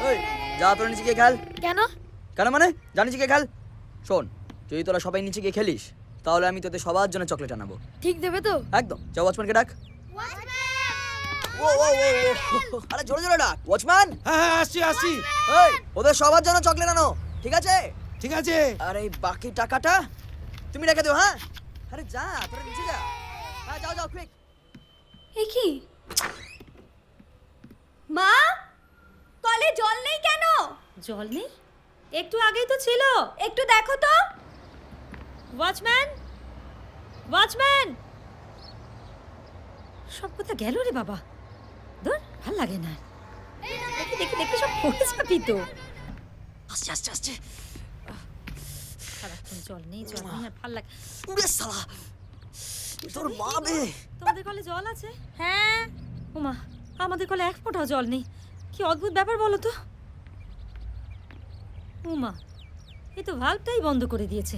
ওই যা তোরা নিচে গিয়ে খেল। কেন? কেন মানে? যা নিচে গিয়ে খেল। শোন, যদি তোরা সবাই নিচে গিয়ে খেলিস তাহলে আমি তোদের সবার জন্য চকলেট আনাবো। ঠিক দেবে তো? একদম। যা ওয়াচম্যানকে ডাক। ও ও ও ও, আরে জোরে জোরে ডাক ওয়াচম্যান। হ্যাঁ হ্যাঁ আসছি আসছি। এই ওদের সবার জন্য চকলেট আনো, ঠিক আছে? ঠিক আছে। আর এই বাকি টাকাটা তুমি রেখে দিও। হ্যাঁ, আরে যা তোরা নিচে যা। হ্যাঁ যাও যাও কুইক। এ কি মা, কলে জল নেই কেন? জল নেই? একটু আগেই তো ছিল। একটু দেখো তো। Watchman, watchman! সব কথা গেল রে বাবা। ধর, ভাল লাগে না। দেখি দেখি দেখি সব পড়ে যাবি তো। আস্তে আস্তে আস্তে। সারাক্ষণ জল নেই আর ভাল লাগে। উড়ে শালা, তোর মা বে। তোমাদের কলে জল আছে? হ্যাঁ। ওমা, আমাদের কলে এক ফোঁটাও জল নেই। কি অদ্ভুত ব্যাপার বলো তো। উমা, এ তো ভাল্বটাই বন্ধ করে দিয়েছে।